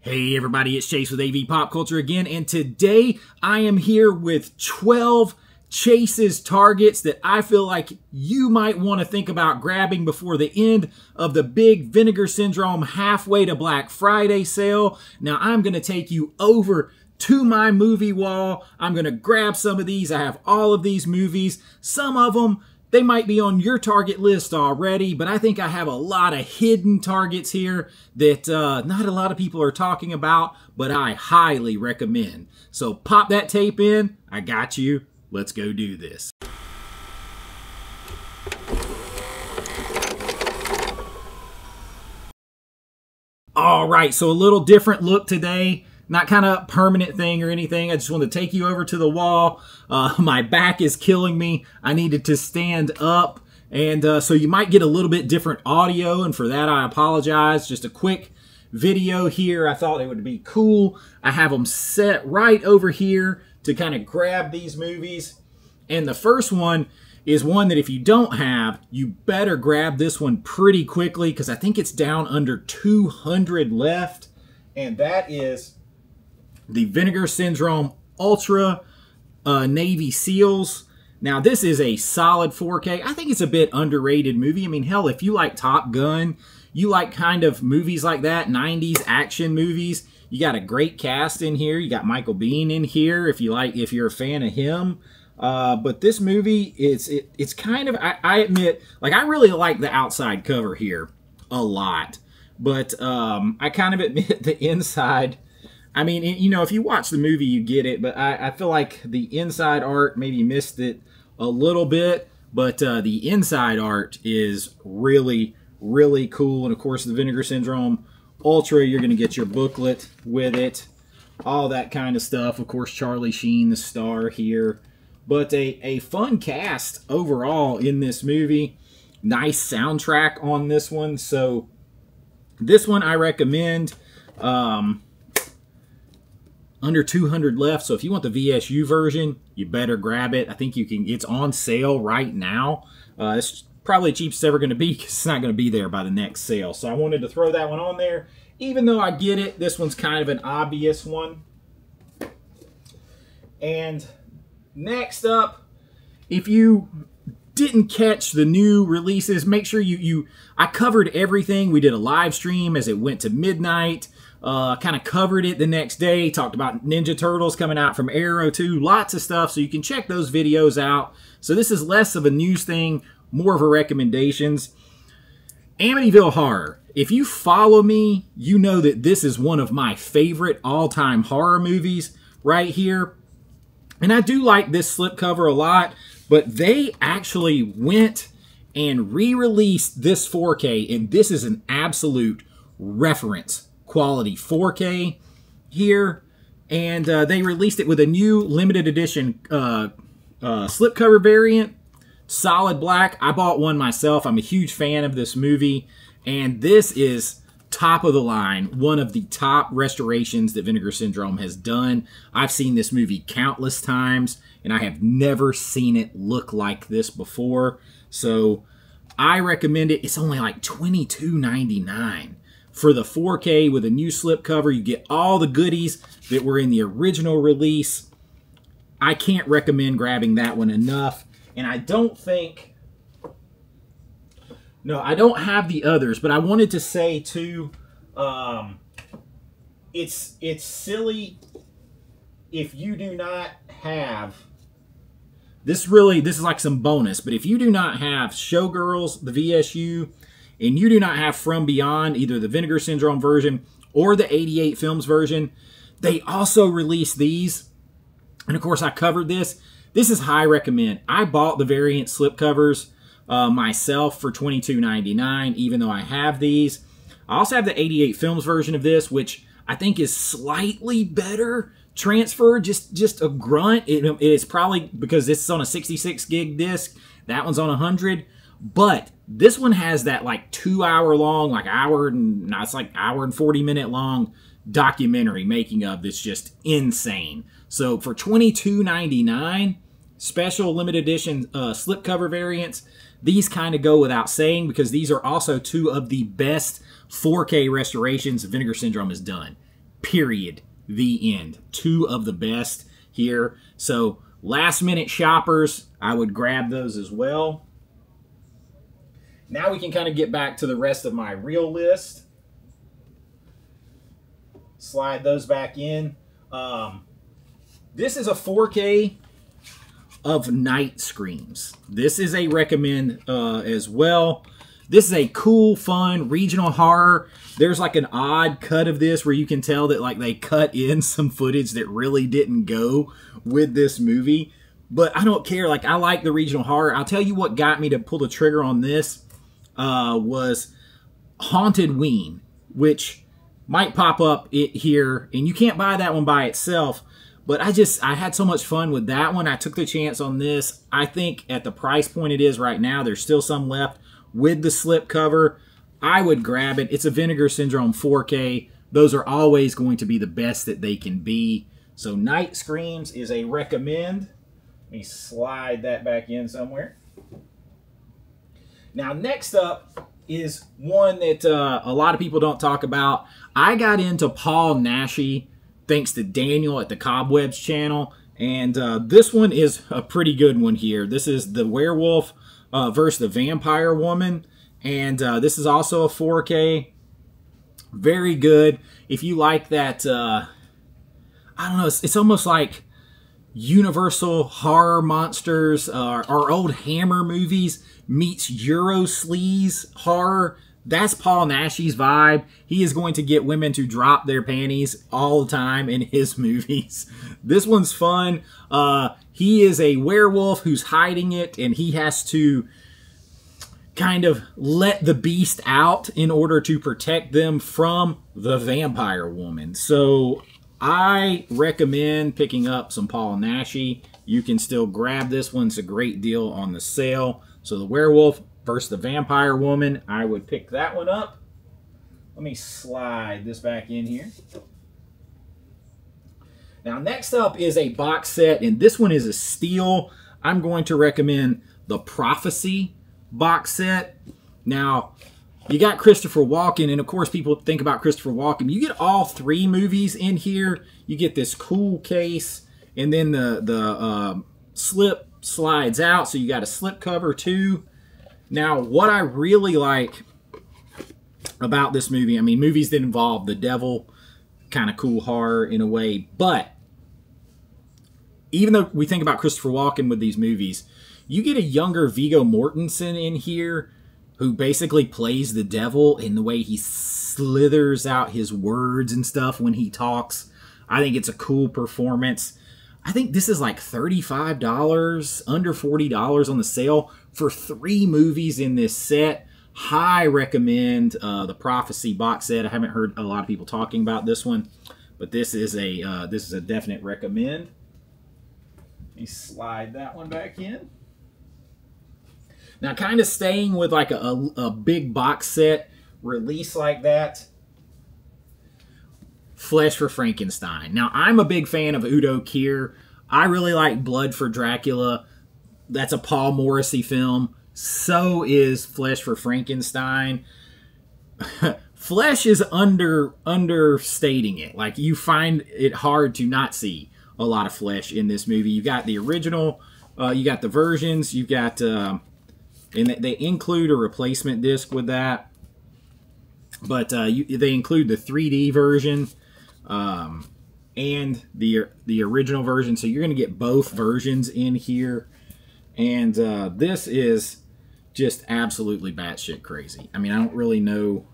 Hey everybody, it's Chase with AV Pop Culture again, and today I am here with 12 Chase's Targets that I feel like you might want to think about grabbing before the end of the big Vinegar Syndrome halfway to Black Friday sale. Now I'm going to take you over to my movie wall. I'm going to grab some of these. I have all of these movies. Some of them, they might be on your target list already, but I think I have a lot of hidden targets here that not a lot of people are talking about, but I highly recommend. So pop that tape in. I got you. Let's go do this. All right, so a little different look today. Not kind of permanent thing or anything. I just want to take you over to the wall. My back is killing me. I needed to stand up. And so you might get a little bit different audio. And for that, I apologize. Just a quick video here. I thought it would be cool. I have them set right over here to kind of grab these movies. And the first one is one that if you don't have, you better grab this one pretty quickly because I think it's down under 200 left. And that is the Vinegar Syndrome Ultra Navy SEALs. Now, this is a solid 4K. I think it's a bit underrated movie. I mean, hell, if you like Top Gun, you like kind of movies like that, 90s action movies, you got a great cast in here. You got Michael Biehn in here if you're a fan of him. But this movie, it's kind of, I admit, like I really like the outside cover here a lot. But I kind of admit the inside, I mean, you know, if you watch the movie, you get it. But I feel like the inside art maybe missed it a little bit. But the inside art is really, really cool. And, of course, the Vinegar Syndrome Ultra, you're going to get your booklet with it. All that kind of stuff. Of course, Charlie Sheen, the star here. But a fun cast overall in this movie. Nice soundtrack on this one. So this one I recommend. Under 200 left, so if you want the VSU version, you better grab it. I think you can. It's on sale right now. It's probably the cheapest it's ever going to be because it's not going to be there by the next sale. So I wanted to throw that one on there. Even though I get it, this one's kind of an obvious one. And next up, if you didn't catch the new releases, make sure I covered everything. We did a live stream as it went to midnight. Kind of covered it the next day. Talked about Ninja Turtles coming out from Arrow too. Lots of stuff, so you can check those videos out. So this is less of a news thing, more of a recommendations. Amityville Horror. If you follow me, you know that this is one of my favorite all-time horror movies right here. And I do like this slipcover a lot, but they actually went and re-released this 4K, and this is an absolute reference quality 4K here, and they released it with a new limited edition slipcover variant, solid black. I bought one myself. I'm a huge fan of this movie, and this is top of the line, one of the top restorations that Vinegar Syndrome has done. I've seen this movie countless times, and I have never seen it look like this before, so I recommend it. It's only like $22.99. For the 4K with a new slipcover. You get all the goodies that were in the original release. I can't recommend grabbing that one enough. And I don't think... No, I don't have the others, but I wanted to say, too, it's silly if you do not have... This is like some bonus, but if you do not have Showgirls, the VSU... and you do not have From Beyond, either the Vinegar Syndrome version or the 88 Films version, they also released these. And of course, I covered this. This is high recommend. I bought the variant slipcovers myself for $22.99, even though I have these. I also have the 88 Films version of this, which I think is slightly better transfer, just a grunt. It is probably because this is on a 66 gig disc. That one's on 100. But this one has that like 2 hour long, it's like hour and 40 minute long documentary making of that's just insane. So for $22.99, special limited edition slipcover variants, these kind of go without saying because these are also two of the best 4K restorations Vinegar Syndrome has done. period. The end. Two of the best here. So last minute shoppers, I would grab those as well. Now we can kind of get back to the rest of my reel list. Slide those back in. This is a 4K of Night Screams. This is a recommend as well. This is a cool, fun regional horror. There's like an odd cut of this where you can tell that like they cut in some footage that really didn't go with this movie. But I don't care. Like, I like the regional horror. I'll tell you what got me to pull the trigger on this was Haunted Ween, which might pop up here. And you can't buy that one by itself. But I had so much fun with that one. I took the chance on this. I think at the price point it is right now, there's still some left. With the slip cover, I would grab it. It's a Vinegar Syndrome 4K. Those are always going to be the best that they can be. So Night Screams is a recommend. Let me slide that back in somewhere. Now next up is one that a lot of people don't talk about. I got into Paul Naschy thanks to Daniel at the Cobwebs channel. And this one is a pretty good one here. This is the werewolf versus the vampire woman. And this is also a 4K. Very good. If you like that, I don't know, it's almost like Universal horror monsters, our old Hammer movies meets Euro sleaze horror. That's Paul Naschy's vibe. He is going to get women to drop their panties all the time in his movies. This one's fun. He is a werewolf who's hiding it, and he has to kind of let the beast out in order to protect them from the vampire woman. So I recommend picking up some Paul Naschy. You can still grab this one. It's a great deal on the sale. So the werewolf versus the vampire woman, I would pick that one up. Let me slide this back in here. Now next up is a box set, and this one is a steal. I'm going to recommend the Prophecy box set. Now, you got Christopher Walken, and of course people think about Christopher Walken. You get all three movies in here. You get this cool case, and then the slip slides out, so you got a slip cover too. Now, what I really like about this movie, I mean, movies that involve the devil, kind of cool horror in a way, but even though we think about Christopher Walken with these movies, you get a younger Viggo Mortensen in here who basically plays the devil in the way he slithers out his words and stuff when he talks. I think it's a cool performance. I think this is like $35, under $40 on the sale for 3 movies in this set. High recommend the Prophecy box set. I haven't heard a lot of people talking about this one, but this is a definite recommend. Let me slide that one back in. Now, kind of staying with like a big box set release like that, Flesh for Frankenstein. Now, I'm a big fan of Udo Kier. I really like Blood for Dracula. That's a Paul Morrissey film. So is Flesh for Frankenstein. Flesh is understating it. Like, you find it hard to not see a lot of flesh in this movie. You got the original, you got the versions, you got, and they include a replacement disc with that. But they include the 3D version and the original version. So you're going to get both versions in here. And this is just absolutely batshit crazy. I mean, I don't really know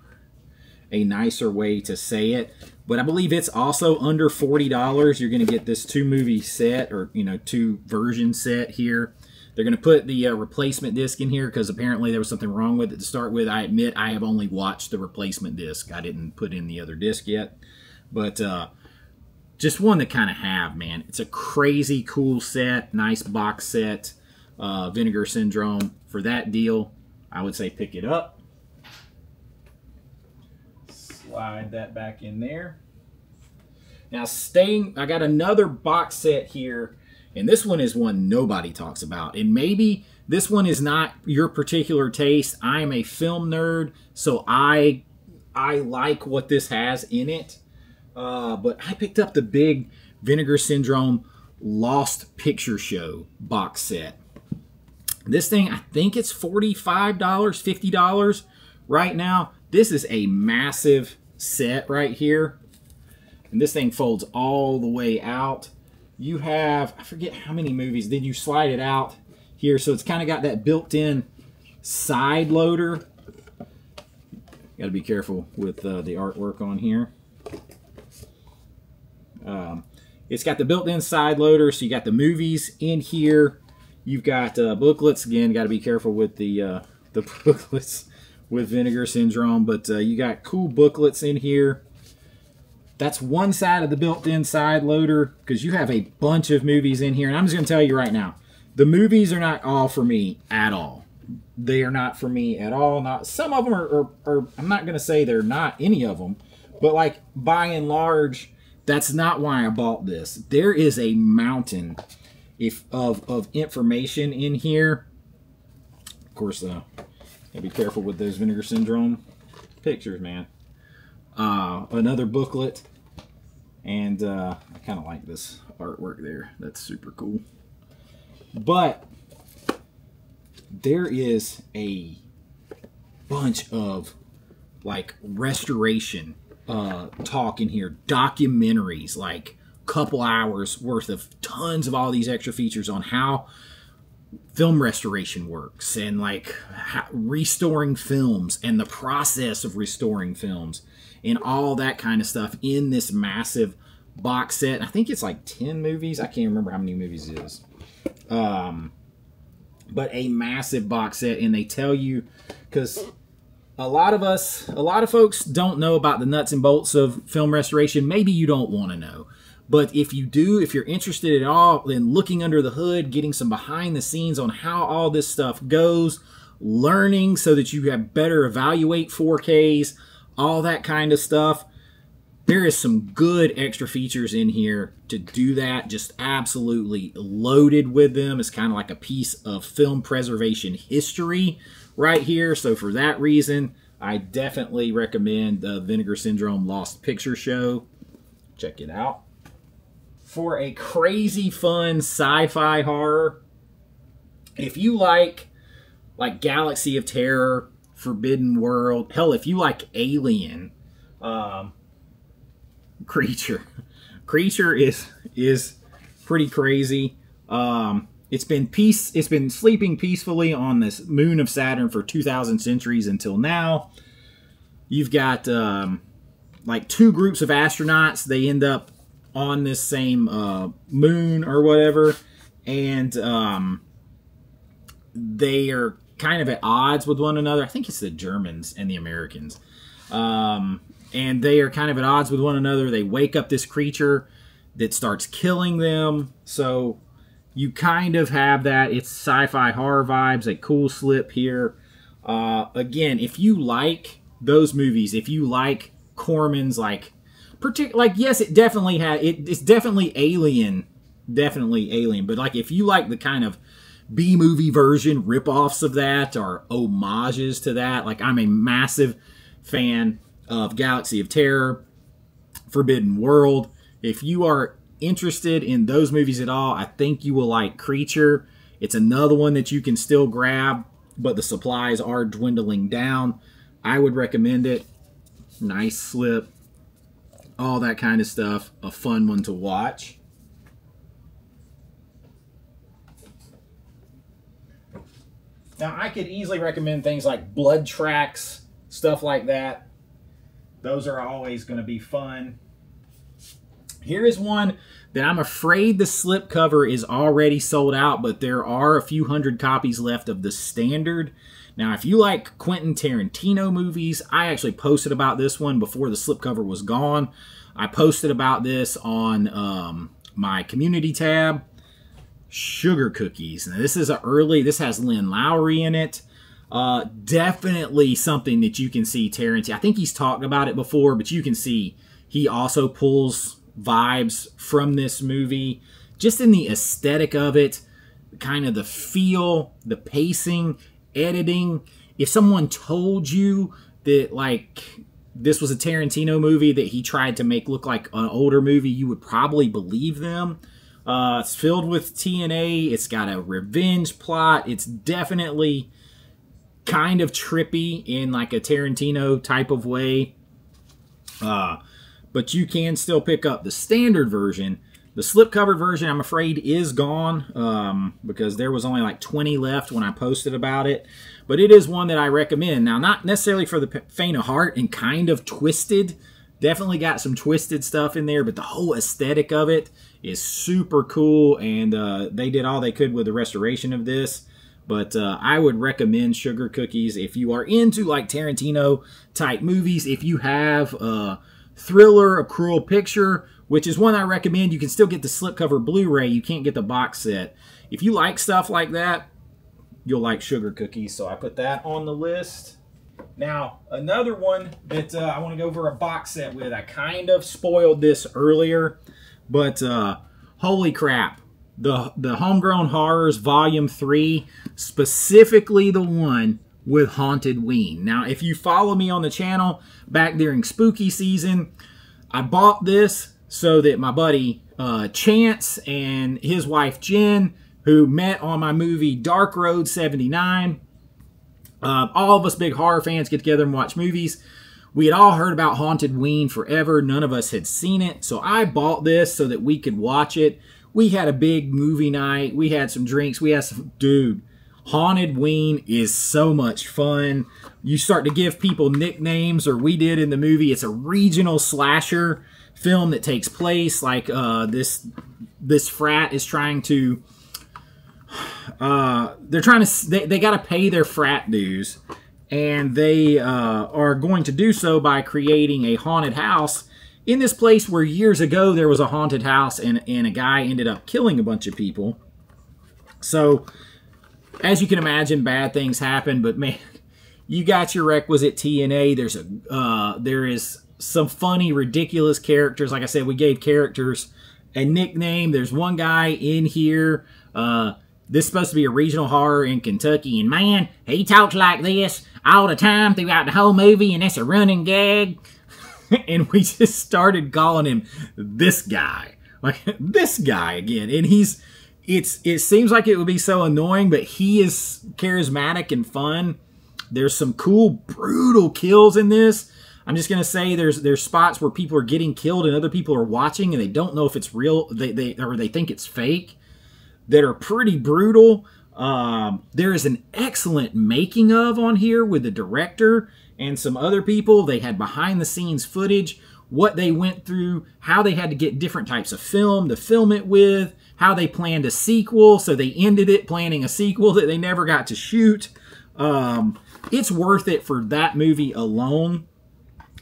a nicer way to say it, but I believe it's also under $40. You're going to get this 2-movie set, or 2-version set here. They're going to put the replacement disc in here because apparently there was something wrong with it to start with. I admit I have only watched the replacement disc. I didn't put in the other disc yet. But just one to kind of have, man. It's a crazy cool set. Nice box set. Vinegar Syndrome. For that deal, I would say pick it up. Slide that back in there. Now I got another box set here. And this one is one nobody talks about. And maybe this one is not your particular taste. I am a film nerd, so I like what this has in it. But I picked up the big Vinegar Syndrome Lost Picture Show box set. This thing, I think it's $45, $50 right now. This is a massive set right here. And this thing folds all the way out. You have, I forget how many movies. Then you slide it out here. So it's kind of got that built-in side loader. Got to be careful with the artwork on here. It's got the built-in side loader, so you got the movies in here. You've got booklets. Again, got to be careful with the booklets with Vinegar Syndrome, but you got cool booklets in here. That's one side of the built-in side loader, because you have a bunch of movies in here. And I'm just going to tell you right now, the movies are not all for me at all. They are not for me at all. Not some of them are I'm not going to say they're not any of them, but like by and large, that's not why I bought this. There is a mountain of information in here. Of course, gotta be careful with those Vinegar Syndrome pictures, man. Another booklet, and I kind of like this artwork there. That's super cool. But there is a bunch of like restoration talk in here, documentaries, like couple hours worth of tons of all these extra features on how film restoration works, and like restoring films and the process of restoring films and all that kind of stuff in this massive box set. I think it's like 10 movies. I can't remember how many movies it is. But a massive box set, and they tell you, because a lot of folks don't know about the nuts and bolts of film restoration. Maybe you don't want to know. But if you do, if you're interested at all in looking under the hood, getting some behind the scenes on how all this stuff goes, learning so that you have better evaluate 4Ks, all that kind of stuff, there is some good extra features in here to do that. Just absolutely loaded with them. It's kind of like a piece of film preservation history right here. So for that reason, I definitely recommend the Vinegar Syndrome Lost Picture Show. Check it out. For a crazy fun sci-fi horror, if you like Galaxy of Terror, Forbidden World, hell, if you like Alien, Creature is pretty crazy. It's been sleeping peacefully on this moon of Saturn for 2,000 centuries until now. You've got like two groups of astronauts. They end up on this same moon or whatever, and they are kind of at odds with one another. I think it's the Germans and the Americans. And they are kind of at odds with one another. They wake up this creature that starts killing them. So you kind of have that. It's sci-fi horror vibes, a cool slip here. Again, if you like those movies, if you like Corman's, yes, it definitely it's definitely Alien, but like if you like the kind of B-movie version ripoffs of that or homages to that, like I'm a massive fan of Galaxy of Terror, Forbidden World. If you are interested in those movies at all, I think you will like Creature. It's another one that you can still grab, but the supplies are dwindling down. I would recommend it. Nice slip. All that kind of stuff. A fun one to watch. Now, I could easily recommend things like Blood Tracks, stuff like that. Those are always going to be fun. Here is one that I'm afraid the slipcover is already sold out, but there are a few hundred copies left of the standard. Now, if you like Quentin Tarantino movies, I actually posted about this one before the slipcover was gone. I posted about this on my community tab. Sugar Cookies. Now, this has Lynn Lowry in it. Definitely something that you can see Tarantino. I think he's talked about it before, but you can see he also pulls vibes from this movie. Just in the aesthetic of it, kind of the feel, the pacing, editing. If someone told you that, like, this was a Tarantino movie that he tried to make look like an older movie, you would probably believe them. It's filled with TNA. It's got a revenge plot. It's definitely kind of trippy in like a Tarantino type of way. But you can still pick up the standard version. The slipcover version, I'm afraid, is gone because there was only like 20 left when I posted about it. But it is one that I recommend. Now, not necessarily for the faint of heart and kind of twisted. Definitely got some twisted stuff in there, but the whole aesthetic of it is super cool, and they did all they could with the restoration of this. But I would recommend Sugar Cookies if you are into like Tarantino-type movies. If you have a Thriller, A Cruel Picture, which is one I recommend. You can still get the slipcover Blu-ray. You can't get the box set. If you like stuff like that, you'll like Sugar Cookies, so I put that on the list. Now, another one that I want to go over a box set with. I kind of spoiled this earlier, but holy crap. The Homegrown Horrors Volume 3, specifically the one with Haunted Ween. Now, if you follow me on the channel back during spooky season, I bought this so that my buddy Chance and his wife Jen, who met on my movie Dark Road 79, all of us big horror fans get together and watch movies. We had all heard about Haunted Ween forever. None of us had seen it. So I bought this so that we could watch it. We had a big movie night. We had some drinks. We had some... Dude, Haunted Ween is so much fun. You start to give people nicknames, or we did in the movie. It's a regional slasher film that takes place. Like this frat is trying to... they got to pay their frat dues, and they are going to do so by creating a haunted house in this place where years ago there was a haunted house, and a guy ended up killing a bunch of people. So, as you can imagine, bad things happen, but man, you got your requisite TNA. There is some funny, ridiculous characters. Like I said, we gave characters a nickname. There's one guy in here, this is supposed to be a regional horror in Kentucky, and man, he talks like this all the time throughout the whole movie, and it's a running gag. And we just started calling him this guy. Like, this guy again. And it seems like it would be so annoying, but he is charismatic and fun. There's some cool, brutal kills in this. I'm just going to say there's spots where people are getting killed and other people are watching, and they don't know if it's real, or they think it's fake, that are pretty brutal. There is an excellent making of on here with the director and some other people. They had behind the scenes footage, what they went through, how they had to get different types of film to film it with, how they planned a sequel, so they ended it planning a sequel that they never got to shoot. It's worth it for that movie alone.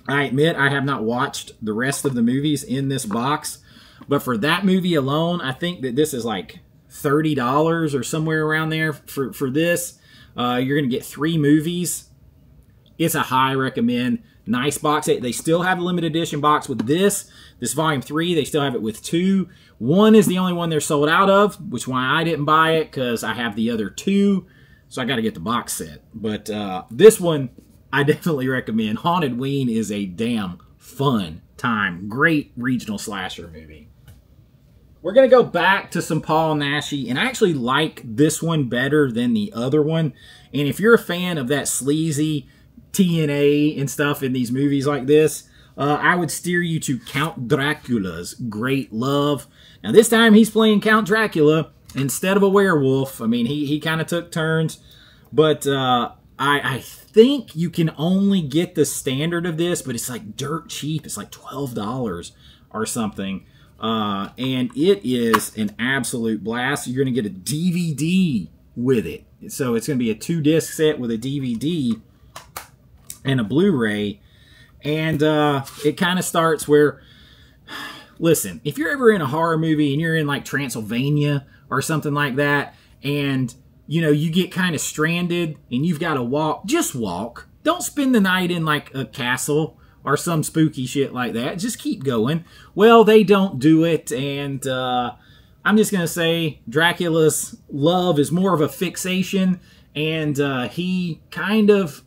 I admit I have not watched the rest of the movies in this box, but for that movie alone, I think that this is like $30 or somewhere around there for this. You're going to get 3 movies. It's a high recommend. Nice box set. They still have a limited edition box with this volume 3. They still have it with 2. 1 is the only one they're sold out of, which why I didn't buy it, because I have the other 2. So I got to get the box set. But this one, I definitely recommend. Haunted Ween is a damn fun time. Great regional slasher movie. We're going to go back to some Paul Naschy, and I actually like this one better than the other one. And if you're a fan of that sleazy TNA and stuff in these movies like this, I would steer you to Count Dracula's Great Love. Now this time he's playing Count Dracula instead of a werewolf. I mean, he kind of took turns, but I think you can only get the standard of this, but it's like dirt cheap. It's like $12 or something. And it is an absolute blast. You're going to get a DVD with it. So it's going to be a 2-disc set with a DVD and a Blu-ray. And it kind of starts where, listen, if you're ever in a horror movie and you're in like Transylvania or something like that, and you know, you get kind of stranded and you've got to walk, just walk. Don't spend the night in like a castle or some spooky shit like that. Just keep going. Well, they don't do it, and I'm just going to say Dracula's love is more of a fixation, and he kind of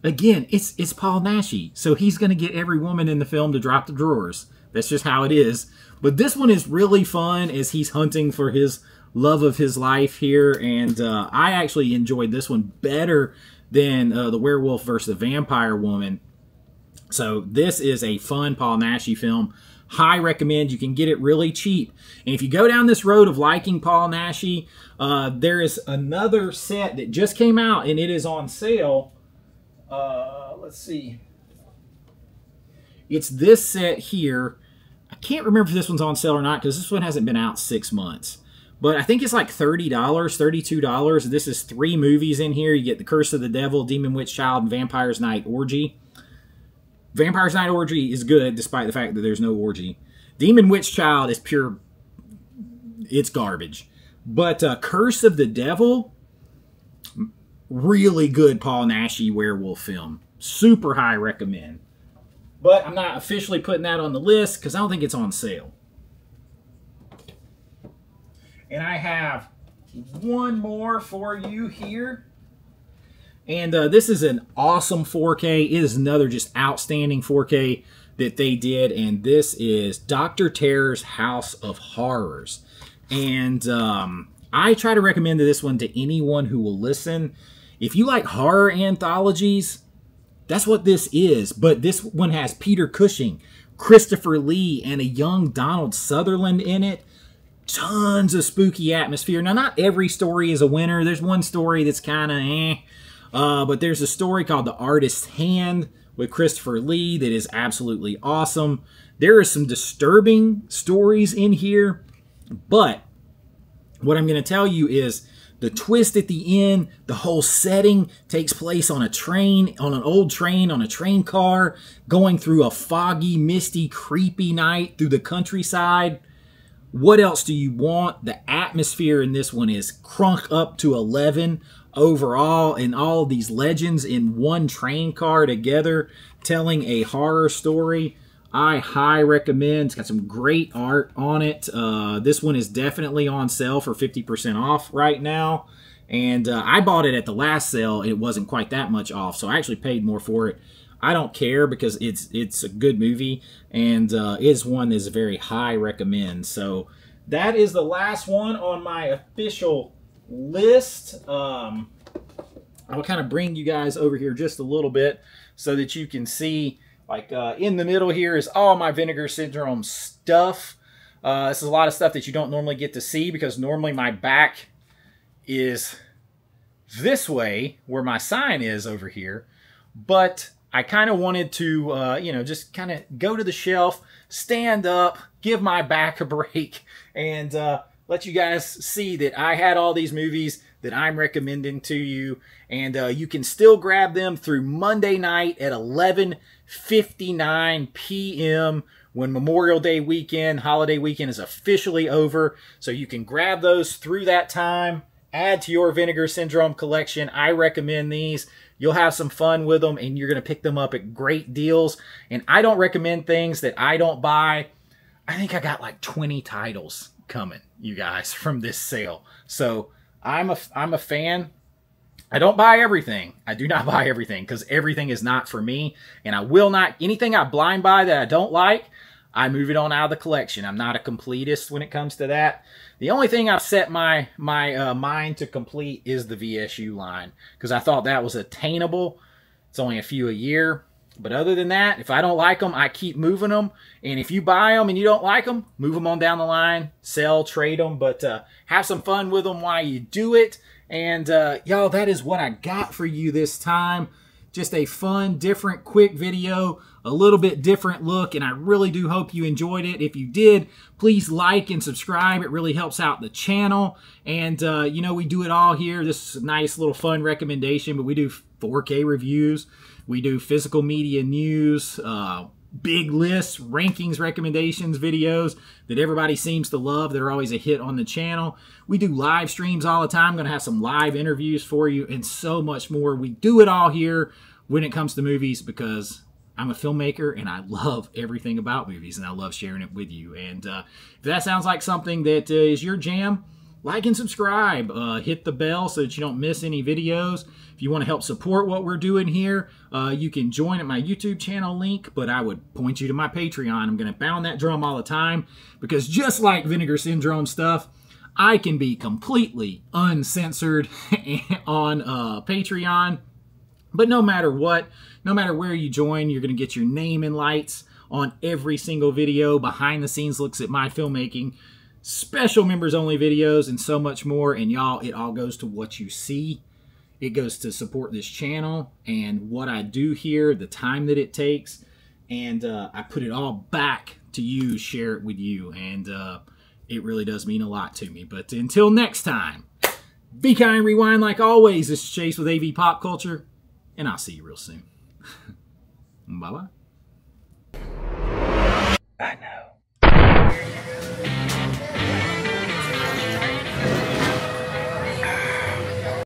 again, it's Paul Naschy, so he's going to get every woman in the film to drop the drawers. That's just how it is. But this one is really fun as he's hunting for his love of his life here, and I actually enjoyed this one better than The Werewolf versus the Vampire Woman. So this is a fun Paul Naschy film. High recommend. You can get it really cheap. And if you go down this road of liking Paul Naschy, there is another set that just came out, and it is on sale. Let's see. It's this set here. I can't remember if this one's on sale or not because this one hasn't been out 6 months. But I think it's like $30, $32. This is 3 movies in here. You get The Curse of the Devil, Demon Witch Child, and Vampire's Night Orgy. Vampire's Night Orgy is good despite the fact that there's no orgy. Demon Witch Child is pure, it's garbage. But Curse of the Devil, really good Paul Naschy werewolf film. Super high recommend. But I'm not officially putting that on the list because I don't think it's on sale. And I have one more for you here. And this is an awesome 4K. It is another just outstanding 4K that they did. And this is Dr. Terror's House of Horrors. And I try to recommend this one to anyone who will listen. If you like horror anthologies, that's what this is. But this one has Peter Cushing, Christopher Lee, and a young Donald Sutherland in it. Tons of spooky atmosphere. Now, not every story is a winner. There's one story that's kind of eh. But there's a story called The Artist's Hand with Christopher Lee that is absolutely awesome. There are some disturbing stories in here. But what I'm going to tell you is the twist at the end, the whole setting takes place on a train, on an old train, on a train car, going through a foggy, misty, creepy night through the countryside. What else do you want? The atmosphere in this one is crunk up to 11 overall, and all of these legends in one train car together telling a horror story. I high recommend. It's got some great art on it. This one is definitely on sale for 50% off right now. And I bought it at the last sale. It wasn't quite that much off, so I actually paid more for it. I don't care because it's a good movie, and is one that's a very high recommend. So that is the last one on my official list. I'll kind of bring you guys over here just a little bit so that you can see. Like in the middle here is all my Vinegar Syndrome stuff. This is a lot of stuff that you don't normally get to see because normally my back is this way where my sign is over here. But I kind of wanted to, you know, just kind of go to the shelf, stand up, give my back a break, and let you guys see that I had all these movies that I'm recommending to you. And you can still grab them through Monday night at 11:59 p.m. when Memorial Day weekend, holiday weekend is officially over. So you can grab those through that time, add to your Vinegar Syndrome collection. I recommend these. You'll have some fun with them, and you're going to pick them up at great deals. And I don't recommend things that I don't buy. I think I got like 20 titles coming, you guys, from this sale. So I'm a fan. I don't buy everything. I do not buy everything because everything is not for me. And I will not, anything I blind buy that I don't like, I move it on out of the collection. I'm not a completist when it comes to that. The only thing I've set my mind to complete is the VSU line because I thought that was attainable. It's only a few a year. But other than that, if I don't like them, I keep moving them. And if you buy them and you don't like them, move them on down the line, sell, trade them. But have some fun with them while you do it. And y'all, that is what I got for you this time. Just a fun, different, quick video, a little bit different look, and I really do hope you enjoyed it. If you did, please like and subscribe. It really helps out the channel. And, you know, we do it all here. This is a nice little fun recommendation, but we do 4K reviews. We do physical media news, big lists, rankings, recommendations, videos that everybody seems to love that are always a hit on the channel. We do live streams all the time. I'm going to have some live interviews for you and so much more. We do it all here when it comes to movies because I'm a filmmaker and I love everything about movies and I love sharing it with you. And if that sounds like something that is your jam, like and subscribe. Hit the bell so that you don't miss any videos. If you want to help support what we're doing here, you can join at my YouTube channel link, but I would point you to my Patreon. I'm going to pound that drum all the time because just like Vinegar Syndrome stuff, I can be completely uncensored on Patreon. But no matter what, no matter where you join, you're going to get your name in lights on every single video, behind the scenes looks at my filmmaking, special members only videos, and so much more. And y'all, it all goes to what you see. It goes to support this channel and what I do here, the time that it takes. And I put it all back to you, share it with you. And it really does mean a lot to me. But until next time, be kind, rewind like always. This is Chase with AV Pop Culture, and I'll see you real soon. Bye-bye. I know.